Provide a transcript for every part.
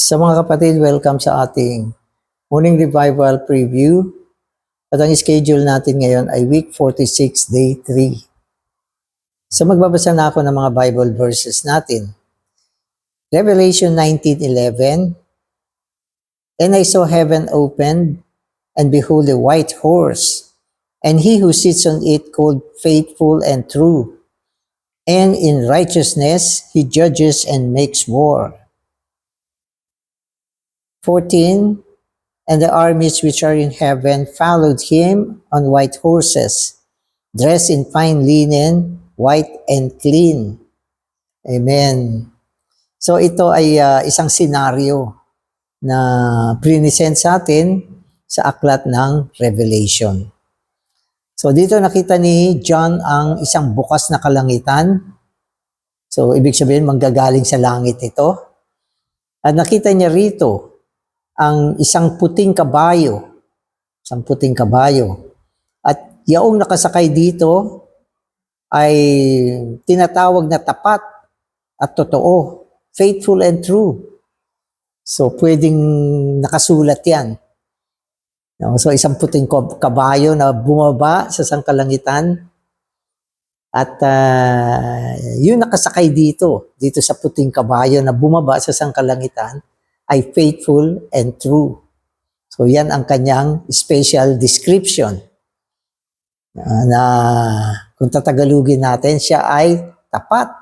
Sa mga kapatid, welcome sa ating morning revival preview. At ang schedule natin ngayon ay week 46, day 3. So magbabasa na ako ng mga Bible verses natin. Revelation 19:11. And I saw heaven opened, and behold a white horse, and he who sits on it called Faithful and True. And in righteousness he judges and makes war. 14. And the armies which are in heaven followed him on white horses, dressed in fine linen, white and clean. Amen. So ito ay isang senaryo na present sa atin sa aklat ng Revelation. So dito nakita ni John ang isang bukas na kalangitan. So ibig sabihin manggagaling sa langit ito. At nakita niya rito ang isang puting kabayo. At yaong nakasakay dito ay tinatawag na tapat at totoo, faithful and true. So pwedeng nakasulat yan. So isang puting kabayo na bumaba sa sangkalangitan at yung nakasakay dito sa puting kabayo na bumaba sa sangkalangitan ay faithful and true. So yan ang kanyang special description. Na kung tatagalugin natin, siya ay tapat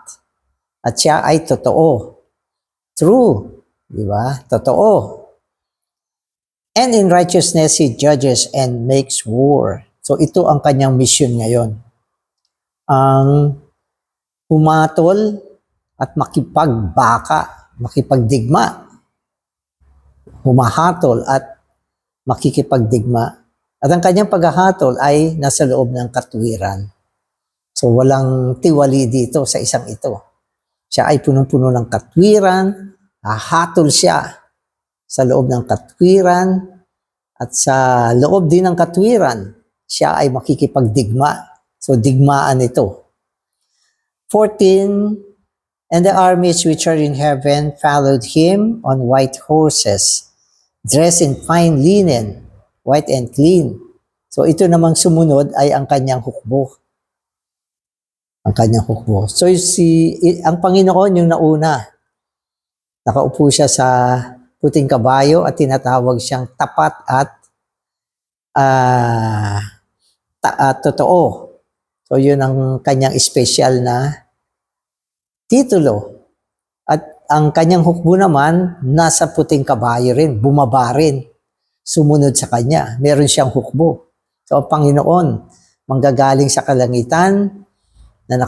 at siya ay totoo. True, di ba? Totoo. And in righteousness he judges and makes war. So ito ang kanyang mission ngayon. Ang humatol at makipagdigma. Humahatol at makikipagdigma. At ang kanyang paghahatol ay nasa loob ng katwiran. So walang tiwali dito sa isang ito. Siya ay punong-puno ng katwiran, hahatol siya sa loob ng katwiran, at sa loob din ng katwiran, siya ay makikipagdigma. So digmaan ito. 14, and the armies which are in heaven followed him on white horses, dressed in fine linen, white and clean. So ito namang sumunod ay ang kanyang hukbo. So ang Panginoon yung nauna. Nakaupo siya sa puting kabayo at tinatawag siyang tapat at totoo. So yun ang kanyang special na titulo. At ang kanyang hukbo naman, nasa puting kabayo rin, bumaba rin, sumunod sa kanya. Meron siyang hukbo. So ang Panginoon, manggagaling sa kalangitan, na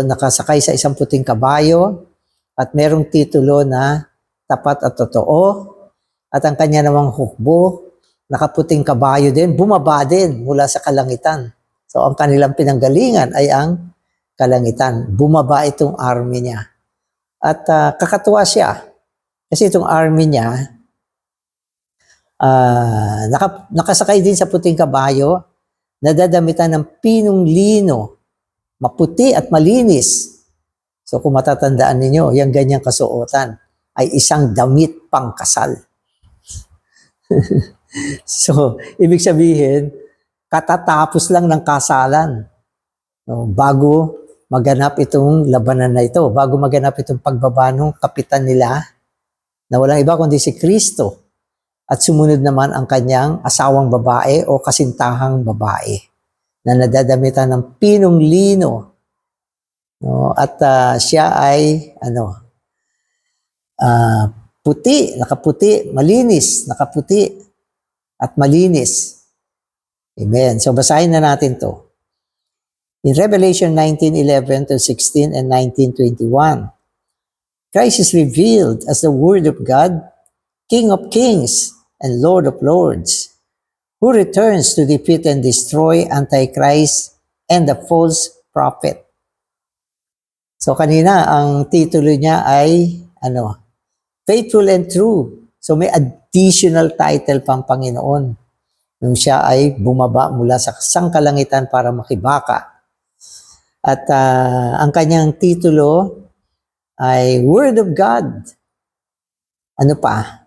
nakasakay sa isang puting kabayo, at merong titulo na tapat at totoo, at ang kanya namang hukbo, nakaputing kabayo din, bumaba din mula sa kalangitan. So ang kanilang pinanggalingan ay ang kalangitan. Bumaba itong army niya. At kakatuwa siya. Kasi itong army niya, nakasakay din sa puting kabayo, nadadamitan ng pinong lino, maputi at malinis. So kung matatandaan ninyo, yung ganyang kasuotan ay isang damit pangkasal. So, ibig sabihin, katatapos lang ng kasalan. No, bago maganap itong labanan na ito, bago maganap itong pagbaba ng kapitan nila, na walang iba kundi si Kristo, at sumunod naman ang kanyang asawang babae o kasintahang babae, na nadadamitan ng pinong lino. No, at siya ay nakaputi, malinis, nakaputi at malinis. Amen. So basahin na natin to. In Revelation 19:11 to 16 and 19:21, Christ is revealed as the Word of God, King of kings and Lord of lords, who returns to defeat and destroy Antichrist and the false prophet. So kanina, ang titulo niya ay Faithful and True. So may additional title pang Panginoon nung siya ay bumaba mula sa sangkalangitan para makibaka. At ang kanyang titulo ay Word of God, Ano pa?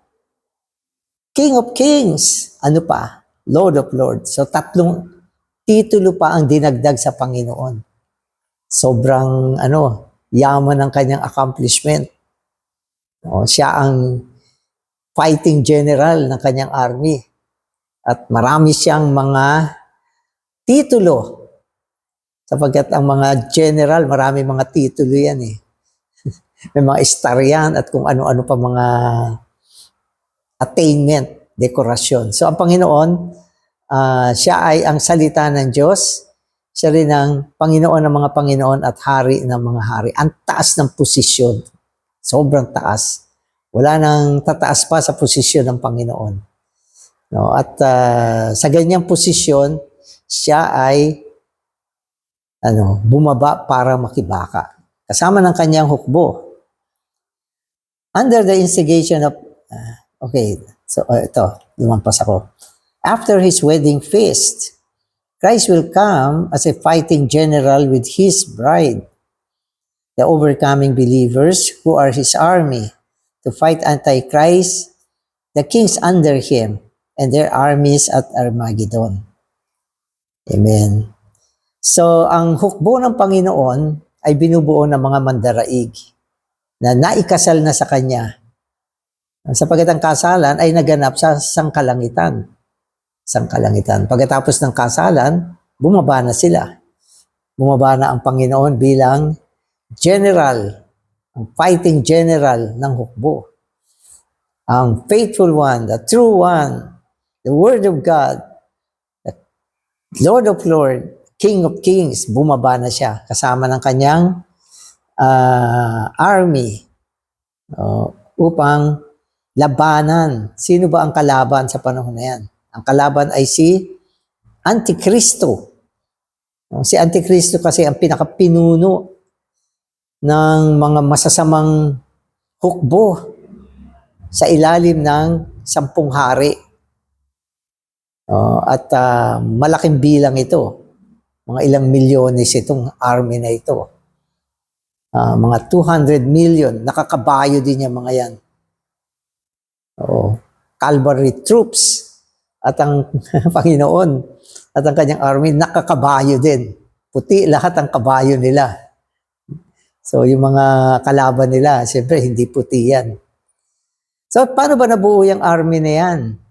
King of Kings. Ano pa? Lord of Lords. So, 3 titulo pa ang dinagdag sa Panginoon. Sobrang, yaman ng kanyang accomplishment. Siya ang fighting general ng kanyang army. At marami siyang mga titulo. Sapagkat ang mga general, marami mga titulo yan eh. May mga star yan at kung ano-ano pa mga attainment, dekorasyon. So ang Panginoon, siya ay ang salita ng Diyos. Siya rin ang Panginoon ng mga Panginoon at Hari ng mga Hari. Ang taas ng posisyon. Sobrang taas. Wala nang tataas pa sa posisyon ng Panginoon. No? At sa ganyang posisyon, siya ay bumaba para makibaka. Kasama ng kanyang hukbo. Under the instigation of, ito, lumampas ako. After his wedding feast, Christ will come as a fighting general with his bride, the overcoming believers who are his army, to fight Antichrist, the kings under him, and their armies at Armageddon. Amen. So, ang hukbo ng Panginoon ay binubuo ng mga mandaraig na naikasal na sa Kanya. Sapagkat ang kasalan ay naganap sa sangkalangitan. Pagkatapos ng kasalan, bumaba na sila. Bumaba na ang Panginoon bilang general, ang fighting general ng hukbo. Ang faithful one, the true one, the Word of God, the Lord of Lords, King of Kings, bumaba na siya kasama ng kanyang army upang labanan. Sino ba ang kalaban sa panahon na yan? Ang kalaban ay si Antikristo. Si Antikristo kasi ang pinakapinuno ng mga masasamang hukbo sa ilalim ng 10 hari. At malaking bilang ito. Mga ilang milyones itong army na ito. Mga 200 million. Nakakabayo din yung mga yan. Cavalry troops. At ang Panginoon at ang kanyang army, nakakabayo din. Puti lahat ang kabayo nila. So yung mga kalaban nila, siyempre hindi puti yan. So paano ba nabuo yung army na yan?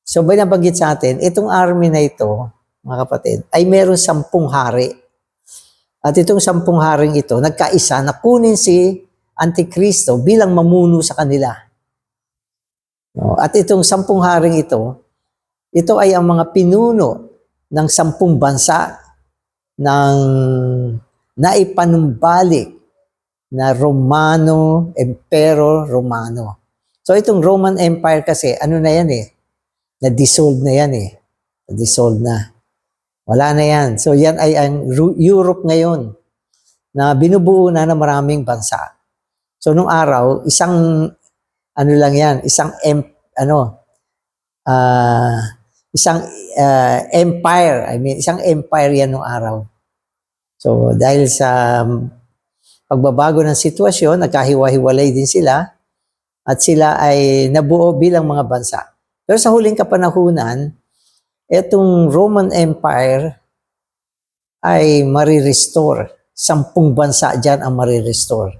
So binabanggit sa atin, itong army na ito, mga kapatid, ay meron 10 hari. At itong 10 haring ito, nagkaisa na kunin si Antikristo bilang mamuno sa kanila. At itong 10 haring ito ay ang mga pinuno ng 10 bansa ng naipanumbalik na Emperor Romano. So itong Roman Empire kasi, ano na yan na-dissolve na yan na-dissolve na. Wala na yan. So yan ay ang Europe ngayon na binubuo na ng maraming bansa. So nung araw, isang empire. Isang empire yan nung araw. So dahil sa pagbabago ng sitwasyon, nagkahiwa-hiwalay din sila at sila ay nabuo bilang mga bansa. Pero sa huling kapanahunan, itong Roman Empire ay marirestore. 10 bansa dyan ang marirestore.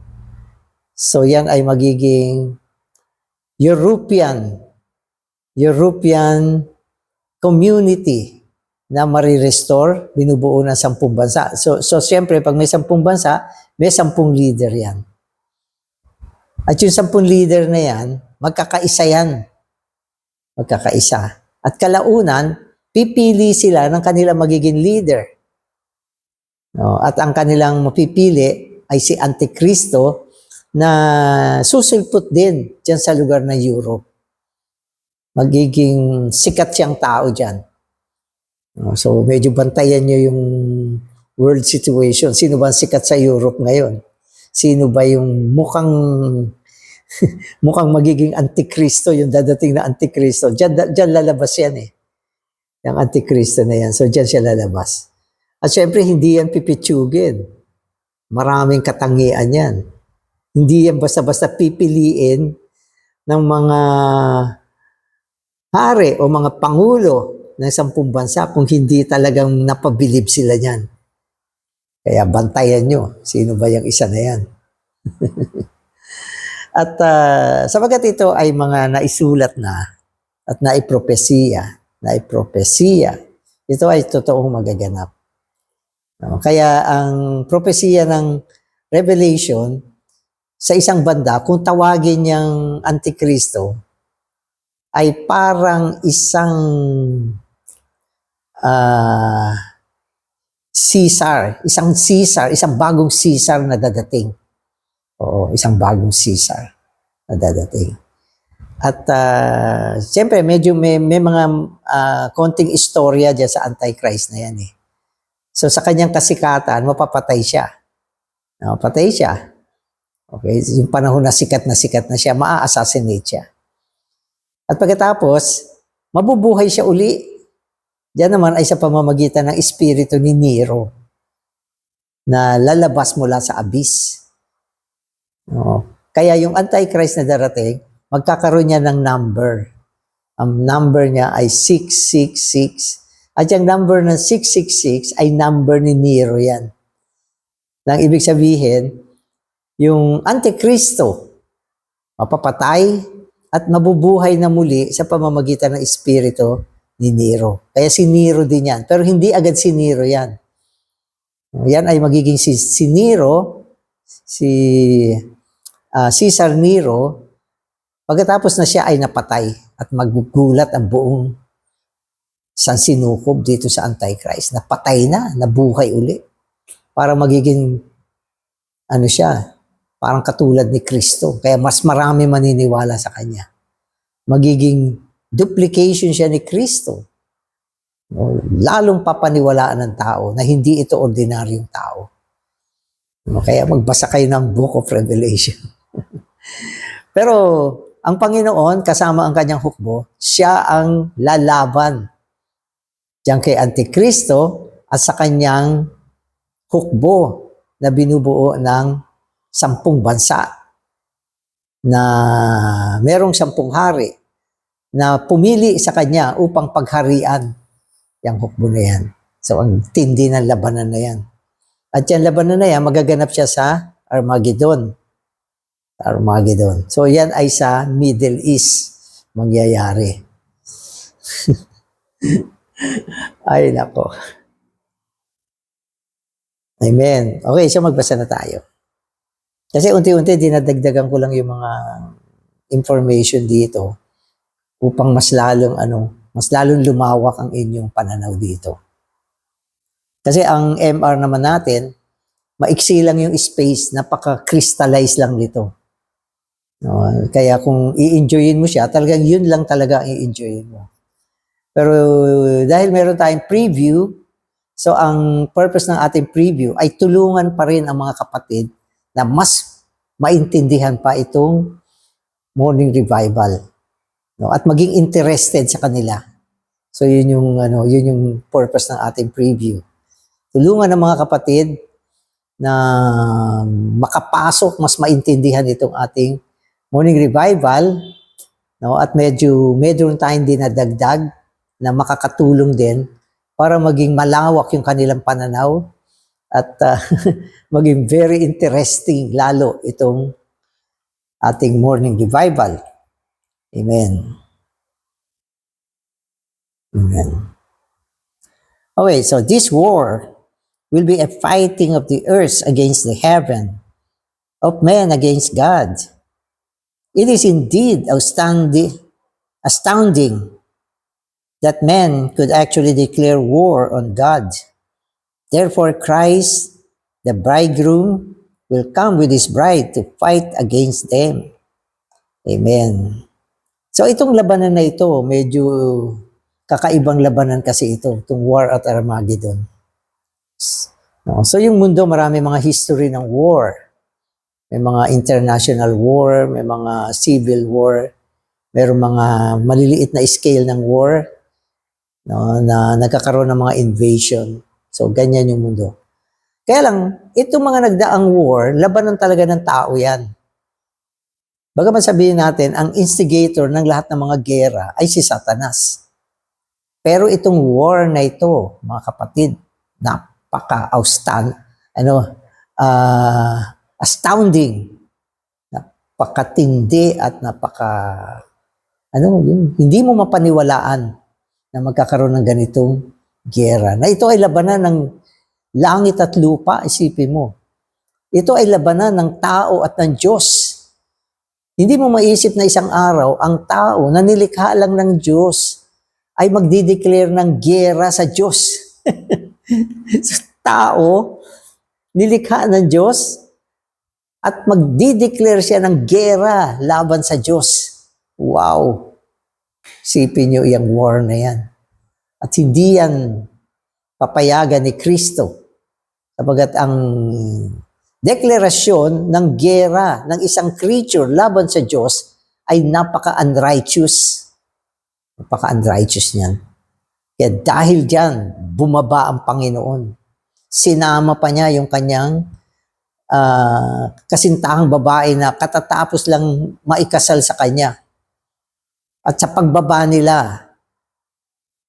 So yan ay magiging European community na marirestore, binubuo ng 10 bansa. So siyempre, pag may 10 bansa, may 10 leader yan. At yung 10 leader na yan, magkakaisa yan. Magkakaisa. At kalaunan, pipili sila ng kanilang magiging leader. At ang kanilang mapipili ay si Antikristo na susulpot din dyan sa lugar ng Europe. Magiging sikat siyang tao dyan. So medyo bantayan nyo yung world situation. Sino ba ang sikat sa Europe ngayon? Sino ba yung mukhang magiging Antikristo, yung dadating na Antikristo? Diyan lalabas yan Yung Antikristo na yan. So diyan siya lalabas. At syempre hindi yan pipitsugin. Maraming katangian yan. Hindi yan basta-basta pipiliin ng mga hari o mga pangulo ng 10 bansa kung hindi talagang napabilib sila niyan. Kaya bantayan nyo, sino ba yung isa na yan? At sapagat ito ay mga naisulat na at naipropesiya, ito ay totoong magaganap. No? Kaya ang propesiya ng Revelation, sa isang banda, kung tawagin niyang Antikristo, ay parang isang isang bagong Caesar na dadating. Oo, isang bagong Caesar na dadating. At siyempre, medyo may mga konting istorya dyan sa Antichrist na yan eh. So sa kanyang kasikatan, mapapatay siya. Mapapatay siya. Okay, yung panahon na sikat na siya, maa-assassinate siya. At pagkatapos, mabubuhay siya uli. Diyan naman ay sa pamamagitan ng espiritu ni Nero na lalabas mula sa abyss. Kaya yung Antichrist na darating, magkakaroon niya ng number. Ang number niya ay 666. At yung number ng 666 ay number ni Nero yan. Nang ibig sabihin, yung Antikristo, mapapatay at mabubuhay na muli sa pamamagitan ng espiritu ni Nero. Kaya si Nero din yan. Pero hindi agad si Nero yan. Yan ay magiging si Nero, Caesar Nero, pagkatapos na siya ay napatay at magugulat ang buong sansinukob dito sa Antichrist. Napatay na, nabuhay uli. Para magiging, siya, parang katulad ni Kristo. Kaya mas marami maniniwala sa kanya. Magiging duplication siya ni Kristo. Lalong papaniwalaan ng tao na hindi ito ordinaryong tao. Kaya magbasa kayo ng Book of Revelation. Pero ang Panginoon, kasama ang kanyang hukbo, siya ang lalaban diyan kay Antikristo at sa kanyang hukbo na binubuo ng 10 bansa na merong 10 hari na pumili sa kanya upang pagharian yung hukbo na yan. So ang tindi ng labanan na yan. At yung labanan na yan, magaganap siya sa Armageddon. So yan ay sa Middle East mangyayari. Ay nako. Amen. Okay, so magbasa na tayo. Kasi unti-unti dinadagdagan ko lang yung mga information dito upang mas lalong lumawak ang inyong pananaw dito. Kasi ang MR naman natin, maiksi lang yung space, napaka-crystallize lang nito. Kaya kung i-enjoyin mo siya, talagang yun lang talaga ang i-enjoyin mo. Pero dahil meron tayong preview, so ang purpose ng ating preview ay tulungan pa rin ang mga kapatid na mas maintindihan pa itong morning revival. At maging interested sa kanila. So yun yung purpose ng ating preview. Tulungan ng mga kapatid na makapasok, mas maintindihan itong ating morning revival, at medyo tayong dinadagdag na makakatulong din para maging malawak yung kanilang pananaw at maging very interesting lalo itong ating morning revival. Amen. Amen. Okay, so this war will be a fighting of the earth against the heaven, of man against God. It is indeed astounding that men could actually declare war on God. Therefore, Christ, the bridegroom, will come with his bride to fight against them. Amen. So itong labanan na ito, medyo kakaibang labanan kasi itong war at Armageddon. So yung mundo, marami mga history ng war. May mga international war, may mga civil war, mayroong mga maliliit na scale ng war, na nagkakaroon ng mga invasion. So ganyan yung mundo. Kaya lang, itong mga nagdaang war, labanan talaga ng tao yan. Bagaman sabihin natin, ang instigator ng lahat ng mga gera ay si Satanas. Pero itong war na ito, mga kapatid, astounding, napakatindi at hindi mo mapaniwalaan na magkakaroon ng ganitong gera. Na ito ay labanan ng langit at lupa, isipin mo. Ito ay labanan ng tao at ng Diyos. Hindi mo maisip na isang araw, ang tao na nilikha lang ng Diyos ay magdideclare ng gera sa Diyos. So, tao, nilikha ng Diyos at magdideclare siya ng gera laban sa Diyos. Wow! Sipin niyo yung war na yan. At hindi yan papayagan ni Kristo. Sabagat ang deklarasyon ng gera ng isang creature laban sa Diyos ay napaka-unrighteous. Napaka-unrighteous niyan. Kaya dahil diyan, bumaba ang Panginoon. Sinama pa niya yung kanyang kasintahang babae na katatapos lang maikasal sa kanya. At sa pagbaba nila,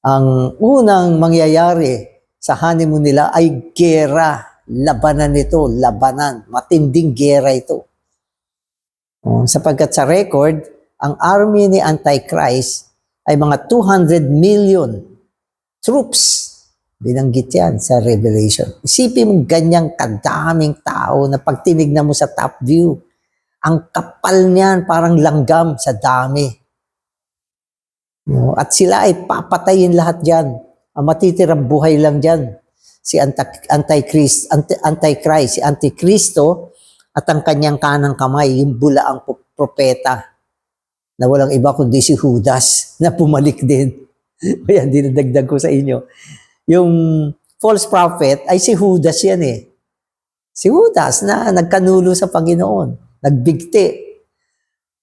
ang unang mangyayari sa honeymoon nila ay gera. Labanan ito, labanan. Matinding gera ito. Sapagkat sa record, ang army ni Antichrist ay mga 200 million troops. Binanggit yan sa Revelation. Isipin mo ganyang kadaming tao na pag tinignan mo sa top view, ang kapal niyan parang langgam sa dami. At sila ay papatayin lahat dyan. Ang matitirang buhay lang dyan. Si Antichrist, si Antikristo at ang kanyang kanang kamay, yung bulaang propeta na walang iba kundi si Judas na pumalik din. Kaya dinadagdag ko sa inyo. Yung false prophet ay si Judas yan eh. Si Judas na nagkanulo sa Panginoon, nagbigti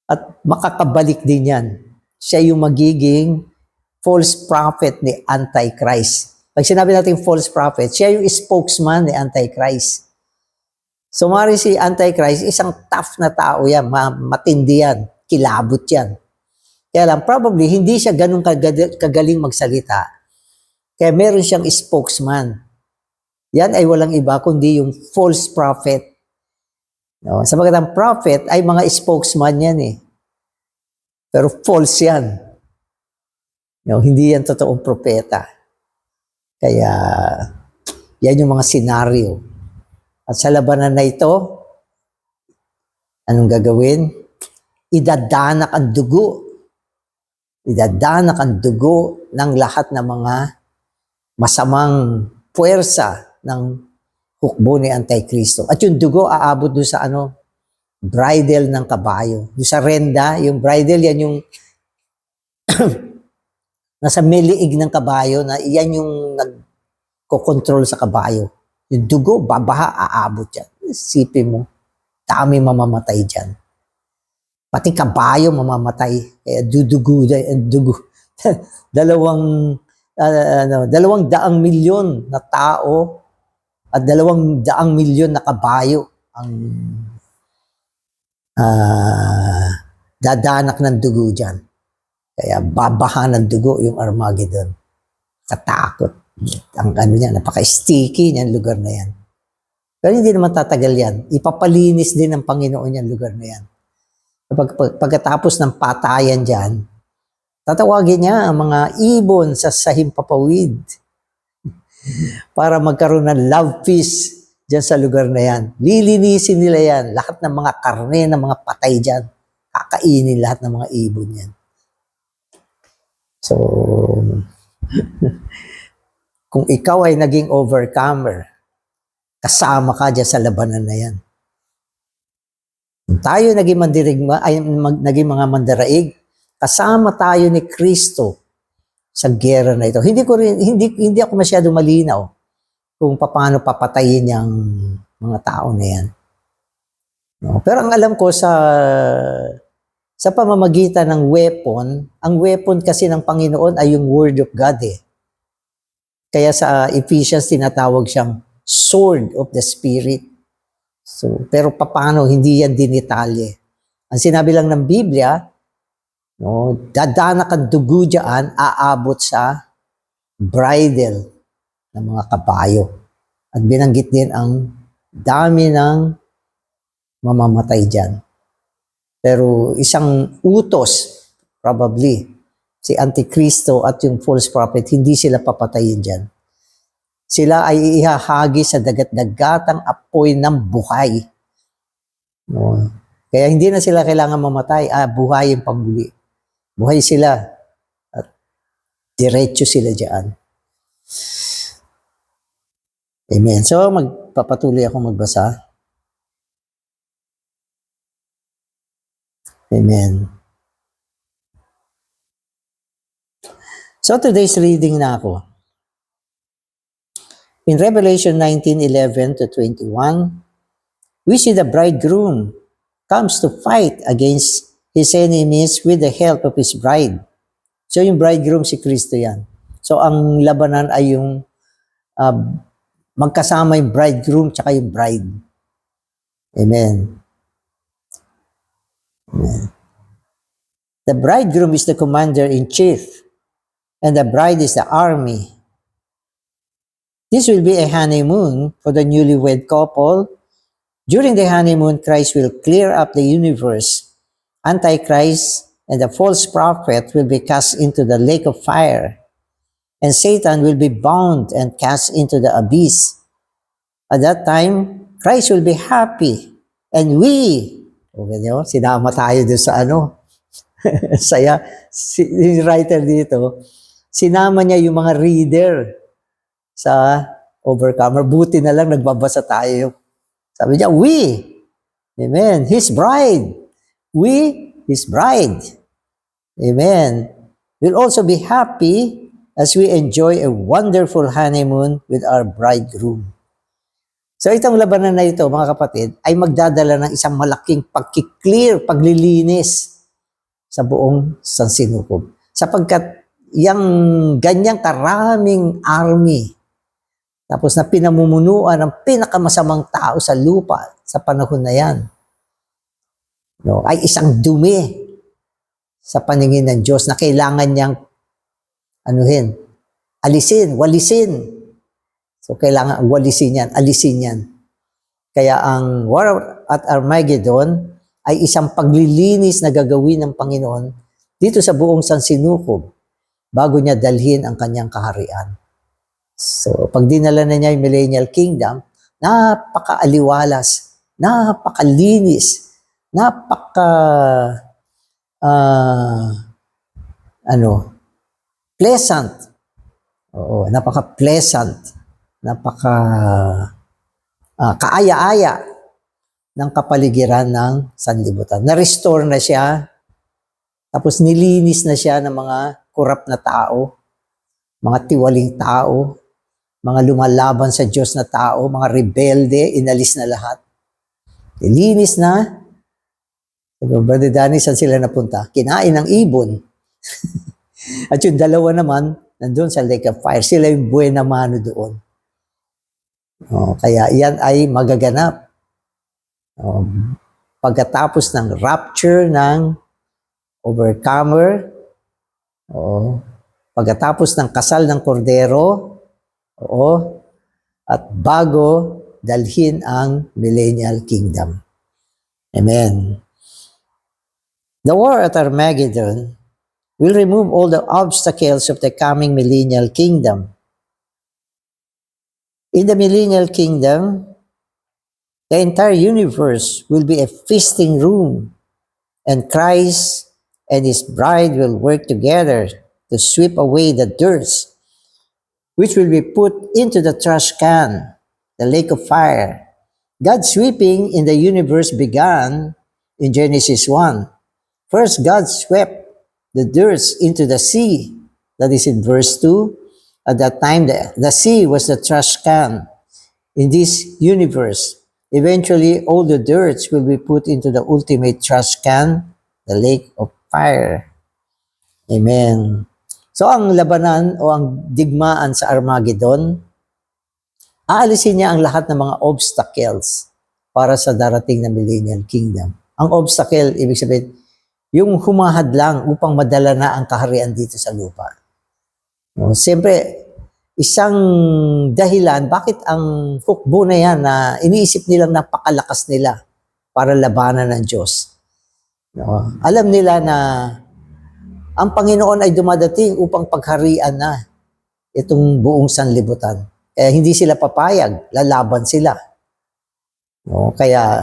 at makakabalik din yan. Siya yung magiging false prophet ni Antichrist. Pag sinabi natin false prophet, siya yung spokesman ni Antichrist. So, mari si Antichrist, isang tough na tao yan, matindi yan, kilabot yan. Kaya lang, probably, hindi siya ganun kagaling magsalita. Kaya meron siyang spokesman. Yan ay walang iba, kundi yung false prophet. No? Sabagat ang prophet ay mga spokesman yan eh. Pero false yan. No? Hindi yan totoong propeta. Kaya, yan yung mga senaryo. At sa labanan na ito, anong gagawin? Idadanak ang dugo. Idadanak ang dugo ng lahat ng mga masamang puwersa ng hukbo ni Antikristo. At yung dugo aabot doon sa bridle ng kabayo. Doon sa renda, yung bridle, yan yung nasa miliig ng kabayo na iyan yung nagkokontrol sa kabayo. Yung dugo, babaha, aabot yan. Isipin mo, dami mamamatay dyan. Pati kabayo mamamatay. Kaya dudugo. dalawang 200 milyon na tao at 200 milyon na kabayo ang dadanak ng dugo dyan. Kaya babaha ng dugo yung Armageddon. Katakot. Ang napaka-sticky niyan lugar na yan. Pero hindi naman tatagal yan. Ipapalinis din ng Panginoon yan lugar na yan. Pagkatapos ng patayan dyan, tatawagin niya ang mga ibon sa himpapawid para magkaroon ng love feast dyan sa lugar na yan. Lilinisin nila yan. Lahat ng mga karne ng mga patay dyan. Kakainin lahat ng mga ibon yan. So, kung ikaw ay naging overcomer, kasama ka dyan sa labanan na yan. Kung tayo naging naging mga mandaraig, kasama tayo ni Kristo sa gera na ito. Hindi ako masyado malinaw kung paano papatayin yung mga tao na yan. No? Pero ang alam ko sa pamamagitan ng weapon, ang weapon kasi ng Panginoon ay yung Word of God eh. Kaya sa Ephesians tinatawag siyang Sword of the Spirit. So, pero paano, hindi yan dinitalye. Ang sinabi lang ng Biblia, no, dadanak ang dugo dyan, aabot sa bridle ng mga kabayo. At binanggit din ang dami ng mamamatay dyan. Pero isang utos, probably, si Antikristo at yung false prophet, hindi sila papatayin dyan. Sila ay ihahagi sa dagat-dagatang apoy ng buhay. No? Kaya hindi na sila kailangan mamatay, buhayin pamuli. Buhay sila at diretso sila dyan. Amen. So, magpapatuloy ako magbasa. Amen. So, today's reading na ako. In Revelation 19:11 to 21, we see the bridegroom comes to fight against his enemies with the help of his bride. So, yung bridegroom si Kristo yan. So, ang labanan ay yung magkasama yung bridegroom tsaka yung bride. Amen. Amen. The bridegroom is the commander-in-chief, and the bride is the army. This will be a honeymoon for the newlywed couple. During the honeymoon, Christ will clear up the universe. Antichrist and the false prophet will be cast into the lake of fire, and Satan will be bound and cast into the abyss. At that time, Christ will be happy, and we, okay nyo, sinama tayo doon sa saya, yung writer dito, sinama niya yung mga reader sa Overcomer. Buti na lang nagbabasa tayo. Sabi niya, we, amen, His bride. We, His bride. Amen. We'll also be happy as we enjoy a wonderful honeymoon with our bridegroom. So itong labanan na ito, mga kapatid, ay magdadala ng isang malaking pagkiklear, paglilinis sa buong sansinukob. Sapagkat yung ganyang karaming army, tapos na pinamumunuan ng pinakamasamang tao sa lupa sa panahon na yan, no, ay isang dumi sa paningin ng Diyos na kailangan niyang walisin. So kailangan walisin yan, alisin yan. Kaya ang War at Armageddon ay isang paglilinis na gagawin ng Panginoon dito sa buong sansinukob bago niya dalhin ang kanyang kaharian. So, pag dinala na niya yung Millennial Kingdom, napaka-aliwalas, napakalinis, pleasant. Oo, napaka-pleasant, kaaya-aya ng kapaligiran ng sanlibutan. Na-restore na siya, tapos nilinis na siya ng mga korap na tao, mga tiwaling tao, mga lumalaban sa Diyos na tao, mga rebelde, inalis na lahat. Nilinis na. Brother Danny, saan sila napunta? Kinain ng ibon. At yung dalawa naman, nandun sa Lake of Fire. Sila yung buena mano doon. Kaya yan ay magaganap. Pagkatapos ng rapture ng Overcomer, pagkatapos ng kasal ng Kordero, at bago dalhin ang Millennial Kingdom. Amen. The war at Armageddon will remove all the obstacles of the coming Millennial Kingdom. In the Millennial Kingdom, the entire universe will be a feasting room, and Christ and His bride will work together to sweep away the dirt, which will be put into the trash can, the lake of fire. God's sweeping in the universe began in Genesis 1. First, God swept the dirt into the sea. That is in verse 2. At that time, the sea was the trash can in this universe. Eventually, all the dirt will be put into the ultimate trash can, the lake of fire. Amen. So, ang labanan o ang digmaan sa Armageddon, aalisin niya ang lahat ng mga obstacles para sa darating na Millennial Kingdom. Ang obstacle, ibig sabihin, yung humahad lang upang madala na ang kaharian dito sa lupa. No, siyempre, isang dahilan bakit ang hukbo na yan na iniisip nilang napakalakas nila para labanan ng Diyos. No, alam nila na ang Panginoon ay dumadating upang pagharian na itong buong sanlibutan. Kaya hindi sila papayag, lalaban sila. No, kaya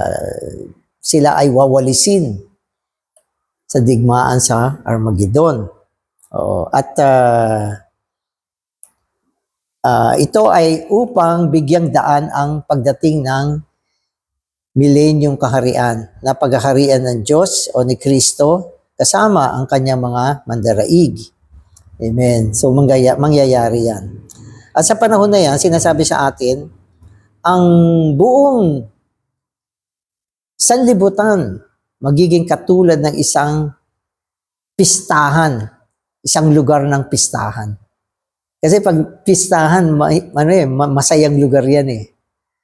sila ay wawalisin sa digmaan sa Armageddon. At ito ay upang bigyang daan ang pagdating ng milenyong kaharian na paghaharian ng Diyos o ni Kristo kasama ang kanyang mga mandaraig. Amen. So mangyayari yan. At sa panahon na yan, sinasabi sa atin, ang buong sanlibutan magiging katulad ng isang pistahan, isang lugar ng pistahan. Kasi pag pistahan, masayang lugar yan eh.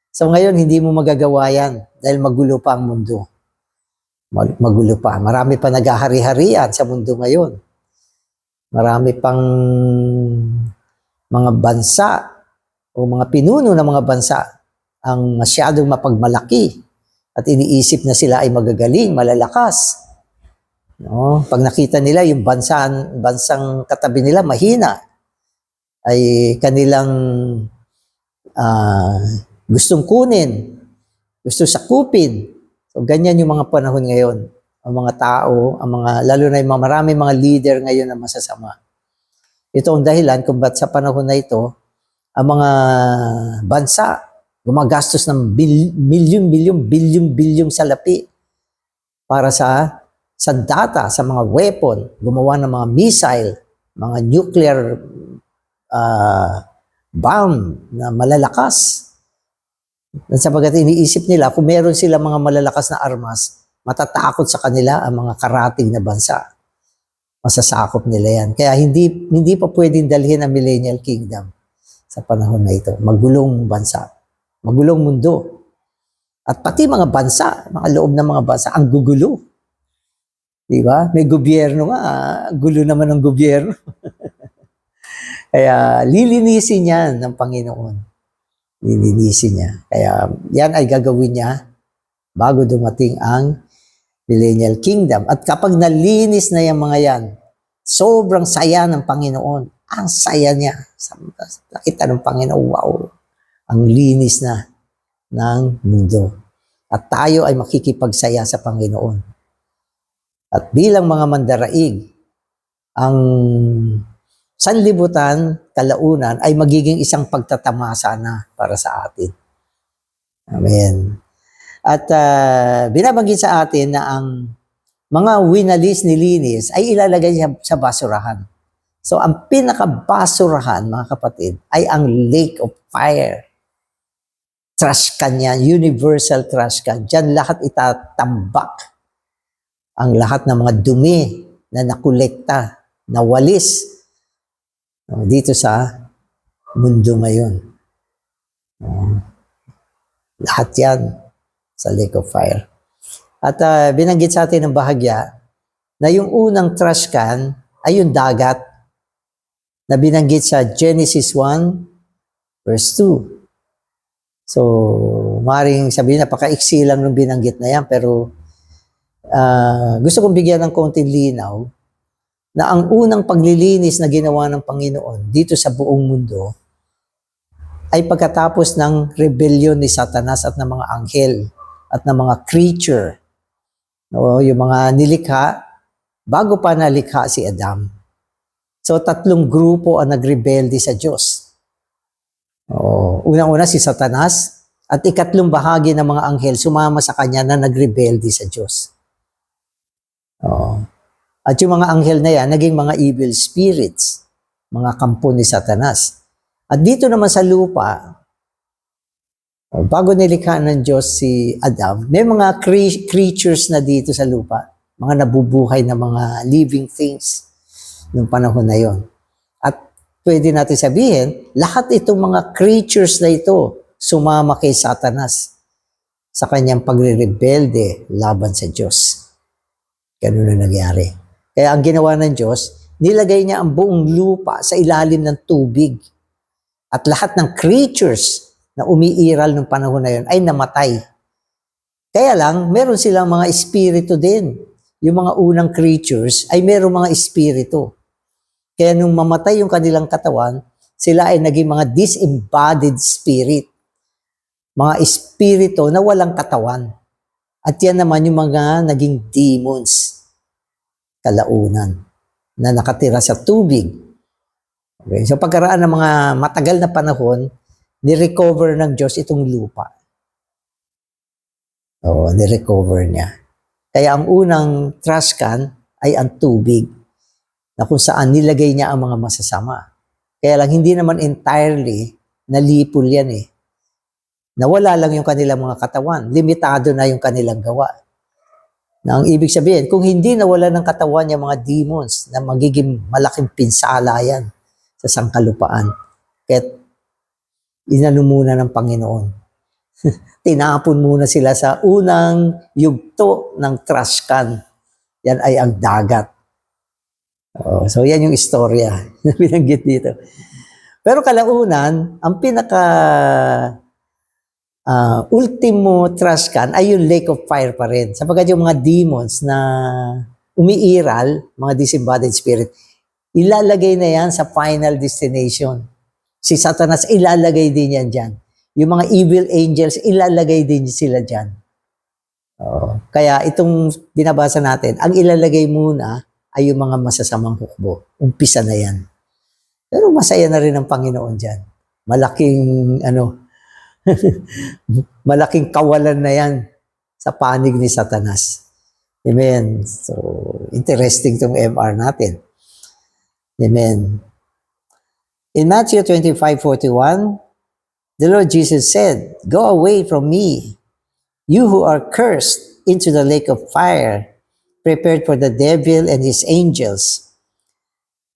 So ngayon, hindi mo magagawa yan dahil magulo pa ang mundo. Magulo pa. Marami pa naghahari-harian sa mundo ngayon. Marami pang mga bansa o mga pinuno ng mga bansa ang masyadong mapagmalaki at iniisip na sila ay magagaling, malalakas. No? Pag nakita nila yung bansang katabi nila mahina, ay kanilang gustong kunin, gusto sakupin. So ganyan yung mga panahon ngayon. Ang mga tao, lalo na yung maraming mga leader ngayon na masasama. Ito ang dahilan kung ba't sa panahon na ito, ang mga bansa gumagastos ng bilyon-bilyong salapi para sa sandata, sa mga weapon, gumawa ng mga missile, mga nuclear bomb na malalakas. At sapagat iniisip nila, kung meron sila mga malalakas na armas, matatakot sa kanila ang mga karating na bansa. Masasakop nila yan. Kaya hindi pa pwedeng dalhin ang millennial kingdom sa panahon na ito. Magulong bansa. Magulong mundo. At pati mga bansa, mga loob ng mga bansa, ang gugulo. Di ba? May gobyerno nga, gulo naman ng gobyerno. Kaya lilinisin yan ng Panginoon. Lilinisin niya. Kaya yan ay gagawin niya bago dumating ang millennial kingdom. At kapag nalinis na yung mga yan, sobrang saya ng Panginoon. Ang saya niya. Nakita ng Panginoon, wow, ang linis na ng mundo. At tayo ay makikipagsaya sa Panginoon. At bilang mga mandaraig, ang sanlibutan, kalaunan, ay magiging isang pagtatamasa na para sa atin. Amen. At binabanggit sa atin na ang mga winalis-nilinis ay ilalagay sa basurahan. So, ang pinakabasurahan, mga kapatid, ay ang lake of fire. Trash can yan, universal trash can. Diyan lahat itatambak. Ang lahat ng mga dumi na nakolekta, na walis, dito sa mundo ngayon. Lahat yan sa lake of fire. At binanggit sa atin ng bahagya na yung unang trash can ay yung dagat na binanggit sa Genesis 1 verse 2. So, maaaring sabihin napakaiksi lang nung binanggit na yan, pero gusto kong bigyan ng konting linaw na ang unang paglilinis na ginawa ng Panginoon dito sa buong mundo ay pagkatapos ng rebellion ni Satanas at ng mga anghel at ng mga creature. No, yung mga nilikha bago pa nalikha si Adam. So, 3 grupo ang nagrebelde sa Diyos. Unang-una si Satanas at ikatlong bahagi ng mga anghel sumama sa kanya na nagrebelde sa Diyos. At yung mga anghel na yan, naging mga evil spirits, mga kampo ni Satanas. At dito naman sa lupa, bago nilikha ng Diyos si Adam, may mga creatures na dito sa lupa, mga nabubuhay na mga living things ng panahon na yon. At pwede natin sabihin, lahat itong mga creatures na ito sumama kay Satanas. sa kanyang pagre-rebelde laban sa Diyos. Ganun na nangyari. Kaya ang ginawa ng Diyos, nilagay niya ang buong lupa sa ilalim ng tubig. At lahat ng creatures na umiiral nung panahon na yun ay namatay. Kaya lang, meron silang mga espiritu din. Yung mga unang creatures ay meron mga espiritu. Kaya nung mamatay yung kanilang katawan, sila ay naging mga disembodied spirit. Mga espiritu na walang katawan. At yan naman yung mga naging demons, kalaunan, na nakatira sa tubig. Okay? So pagkaraan ng mga matagal na panahon, ni-recover ng Diyos itong lupa. Oo, ni-recover niya. Kaya ang unang trash can ay ang tubig, na kung saan nilagay niya ang mga masasama. Kaya lang hindi naman entirely nalipol yan eh. Nawala lang yung kanilang mga katawan. Limitado na yung kanilang gawa. Na ang ibig sabihin, kung hindi nawala ng katawan yung mga demons, na magiging malaking pinsala yan sa sangkalupaan. Kaya inano muna ng Panginoon. Tinapon muna sila sa unang yugto ng trash can. Yan ay ang dagat. So yan yung istorya na binanggit dito. Pero kalaunan, ang pinaka ultimo trash can ay yung lake of fire pa rin. Sapagkat yung mga demons na umiiral, mga disembodied spirit, ilalagay na yan sa final destination. Si Satanas, ilalagay din yan dyan. Yung mga evil angels, ilalagay din sila dyan. Kaya itong binabasa natin, ang ilalagay muna ay yung mga masasamang hukbo. Umpisa na yan. Pero masaya na rin ang Panginoon dyan. Malaking, malaking kawalan na yan sa panig ni Satanas. Amen. So, interesting itong MR natin. Amen. In Matthew 25:41, the Lord Jesus said, "Go away from me, you who are cursed, into the lake of fire, prepared for the devil and his angels.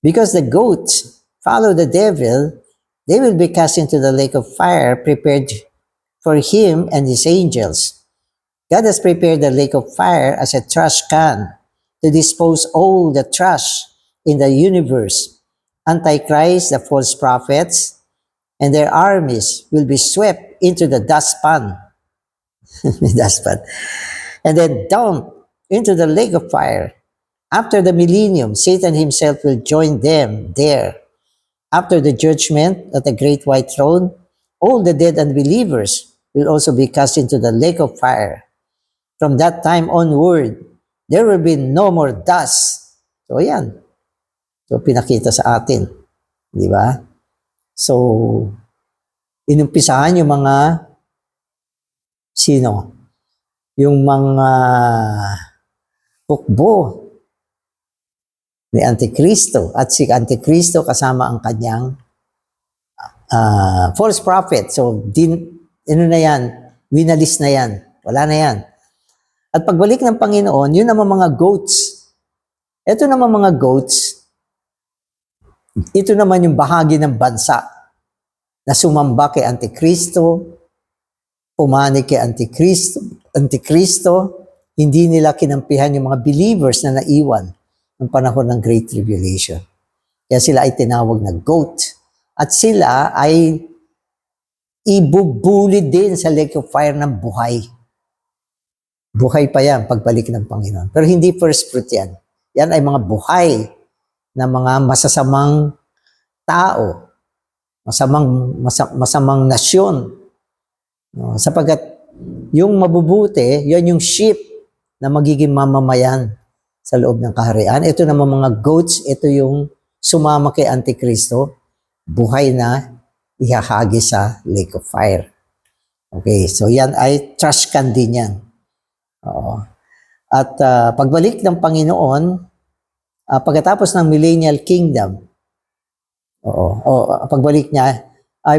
Because the goats follow the devil, they will be cast into the lake of fire, prepared for him and his angels. God has prepared the lake of fire as a trash can to dispose all the trash in the universe. Antichrist, the false prophets, and their armies will be swept into the dustpan." Dustpan. And then dumped into the lake of fire. After the millennium, Satan himself will join them there. After the judgment at the great white throne, all the dead unbelievers will also be cast into the lake of fire. From that time onward, there will be no more dust. So yan. So pinakita sa atin. Di ba? So, inumpisahan yung mga sino? Yung mga hukbo ni Antikristo. At si Antikristo kasama ang kanyang false prophet. So, na yan? Winalis na yan. Wala na yan. At pagbalik ng Panginoon, yun naman mga goats. Ito naman mga goats, ito naman yung bahagi ng bansa na sumamba kay Antikristo, pumanig kay Antikristo, hindi nila kinampihan yung mga believers na naiwan ng panahon ng Great Tribulation. Kaya sila ay tinawag na goat. At sila ay ibubuli din sa lake of fire ng buhay. Buhay pa yan, pagbalik ng Panginoon. Pero hindi first fruit yan. Yan ay mga buhay na mga masasamang tao, masamang nasyon. No, sapagkat yung mabubuti, yan yung sheep na magiging mamamayan sa loob ng kaharian. Ito naman mga goats, ito yung sumama kay Antikristo, buhay na ihahagi sa lake of fire. Okay, so yan ay trash can din yan. At pagbalik ng Panginoon, pagkatapos ng millennial kingdom, pagbalik niya,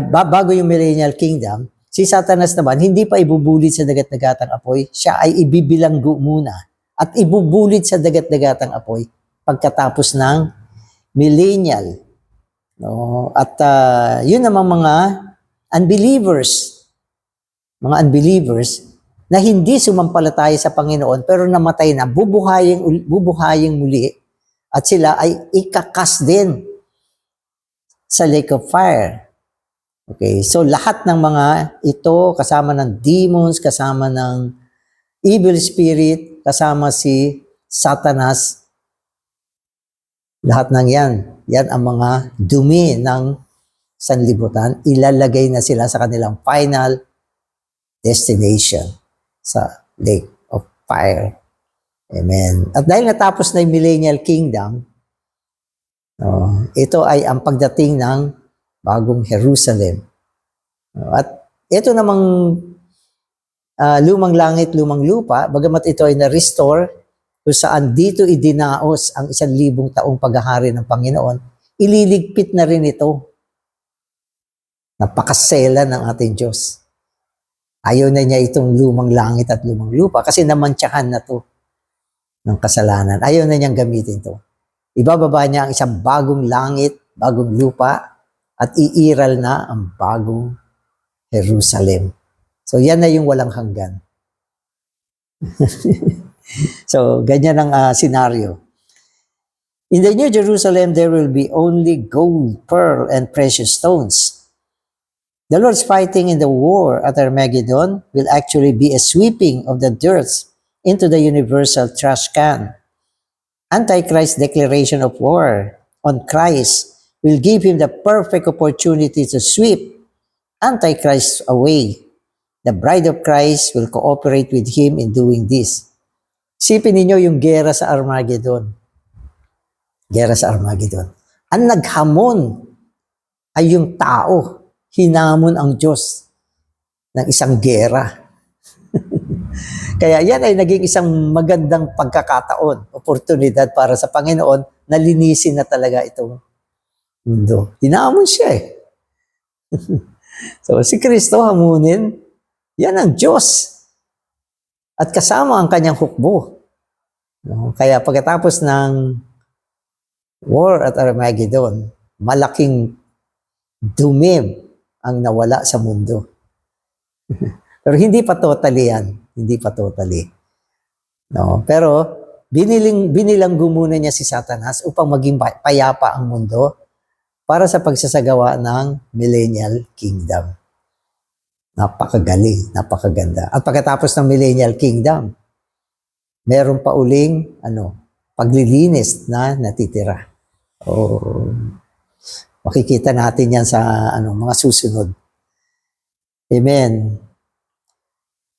bago yung millennial kingdom, si Satanas naman, hindi pa ibubulit sa dagat-dagatang apoy, siya ay ibibilanggo muna at ibubulit sa dagat-dagatang apoy pagkatapos ng millennial. No? At yun naman mga unbelievers, na hindi sumampalataya sa Panginoon pero namatay na, bubuhayin muli at sila ay ikakas din sa lake of fire. Okay, so lahat ng mga ito, kasama ng demons, kasama ng evil spirit, kasama si Satanas, lahat ng yan ang mga dumi ng sanlibutan, ilalagay na sila sa kanilang final destination sa lake of fire. Amen. At dahil natapos na yung millennial kingdom, ito ay ang pagdating ng bagong Jerusalem. At ito namang lumang langit, lumang lupa, bagamat ito ay na-restore, kung saan dito idinaos ang 1,000 taong paghahari ng Panginoon, ililigpit na rin ito. Napakasela ng ating Diyos. Ayaw na niya itong lumang langit at lumang lupa kasi namantsahan na to ng kasalanan. Ayaw na niyang gamitin to. Ibababa niya ang isang bagong langit, bagong lupa, at iiral na ang bagong Jerusalem. So yan na yung walang hanggan. So ganyan ang scenario. In the New Jerusalem, there will be only gold, pearl, and precious stones. The Lord's fighting in the war at Armageddon will actually be a sweeping of the dirt into the universal trash can. Antichrist's declaration of war on Christ will give him the perfect opportunity to sweep Antichrist away. The bride of Christ will cooperate with him in doing this. Sipin ninyo yung gera sa Armageddon. Gera sa Armageddon. Ang naghamon ay yung tao. Hinamon ang Diyos ng isang gera. Kaya yan ay naging isang magandang pagkakataon, oportunidad para sa Panginoon na linisin na talaga itong mundo. Hinamon siya eh. So si Kristo hamunin, yan ang Diyos. At kasama ang kanyang hukbo. Kaya pagkatapos ng war at Armageddon, malaking dumi ang nawala sa mundo. Pero hindi pa totally yan. Hindi pa totally. No? Pero binilanggo muna niya si Satanas upang maging payapa ang mundo para sa pagsasagawa ng millennial kingdom. Napakagaling, napakaganda. At pagkatapos ng millennial kingdom, meron pa uling paglilinis na natitira. Makikita natin yan sa mga susunod. Amen.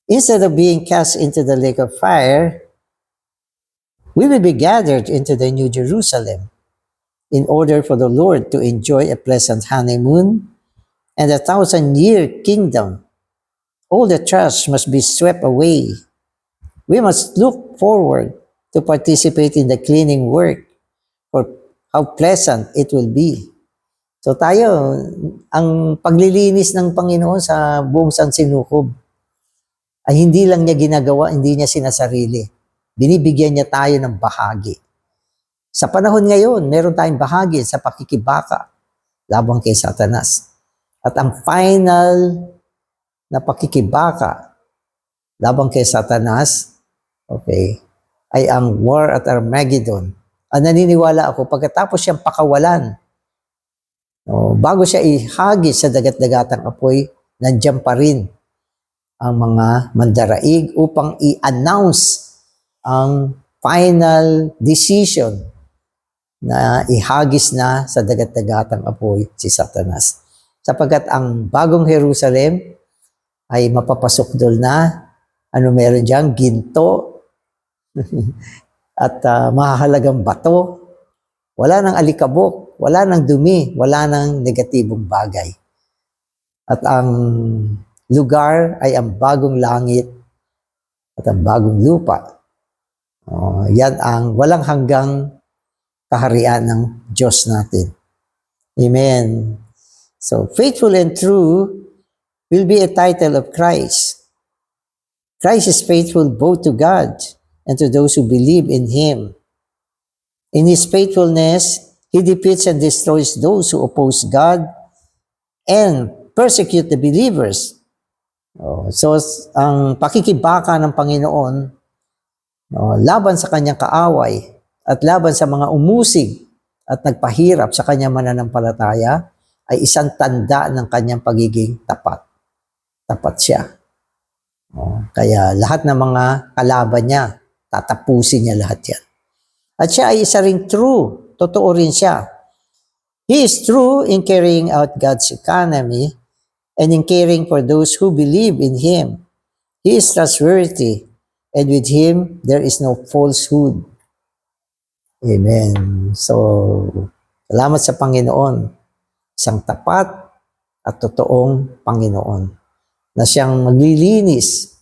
Instead of being cast into the lake of fire, we will be gathered into the New Jerusalem in order for the Lord to enjoy a pleasant honeymoon and a 1,000-year kingdom. All the trash must be swept away. We must look forward to participate in the cleaning work for how pleasant it will be. So tayo, ang paglilinis ng Panginoon sa buong sansinukob ay hindi lang niya ginagawa, hindi niya sinasarili. Binibigyan niya tayo ng bahagi. Sa panahon ngayon, meron tayong bahagi sa pakikibaka labang kay Satanas. At ang final na pakikibaka labang kay Satanas, ay ang war at Armageddon. Ang naniniwala ako, pagkatapos siyang pakawalan, bago siya ihagis sa dagat-dagatang apoy, nandiyan pa rin ang mga mandaraig upang i-announce ang final decision na ihagis na sa dagat-dagatang apoy si Satanas. Sapagkat ang bagong Jerusalem ay mapapasok doon na, meron diyang ginto at mahahalagang bato. Wala nang alikabok, wala nang dumi, wala nang negatibong bagay. At ang lugar ay ang bagong langit at ang bagong lupa. Yan ang walang hanggang kaharian ng Diyos natin. Amen. So, faithful and true will be a title of Christ. Christ is faithful both to God and to those who believe in Him. In His faithfulness, He defeats and destroys those who oppose God and persecute the believers. So, ang pakikibaka ng Panginoon, laban sa kanyang kaaway at laban sa mga umusig at nagpahirap sa kanyang mananampalataya ay isang tanda ng kanyang pagiging tapat. Tapat siya. Kaya lahat ng mga kalaban niya, tatapusin niya lahat yan. At siya ay isa ring true. Totoo rin siya. He is true in carrying out God's economy and in caring for those who believe in Him. He is trustworthy, and with Him, there is no falsehood. Amen. So, salamat sa Panginoon. Isang tapat at totoong Panginoon na siyang maglilinis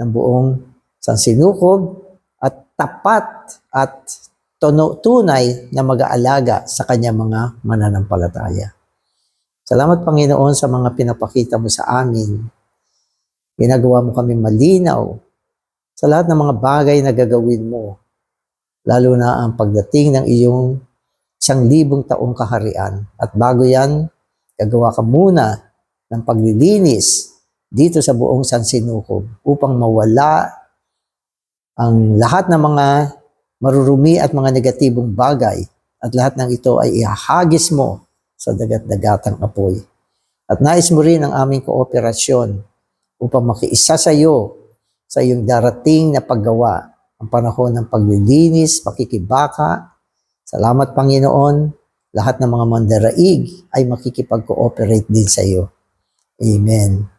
ng buong sansinukob at tapat at tunay na mag-aalaga sa kanyang mga mananampalataya. Salamat Panginoon sa mga pinapakita mo sa amin. Ginagawa mo kami malinaw sa lahat ng mga bagay na gagawin mo, lalo na ang pagdating ng iyong 1,000 taong kaharian. At bago yan, gagawa ka muna ng paglilinis dito sa buong sansinukob upang mawala ang lahat ng mga marurumi at mga negatibong bagay at lahat ng ito ay ihahagis mo sa dagat-dagatang apoy. At nais mo rin ang aming kooperasyon upang makiisa sa iyo sa iyong darating na paggawa, ang panahon ng paglilinis, pakikibaka. Salamat Panginoon, lahat ng mga mandaraig ay makikipag-cooperate din sa iyo. Amen.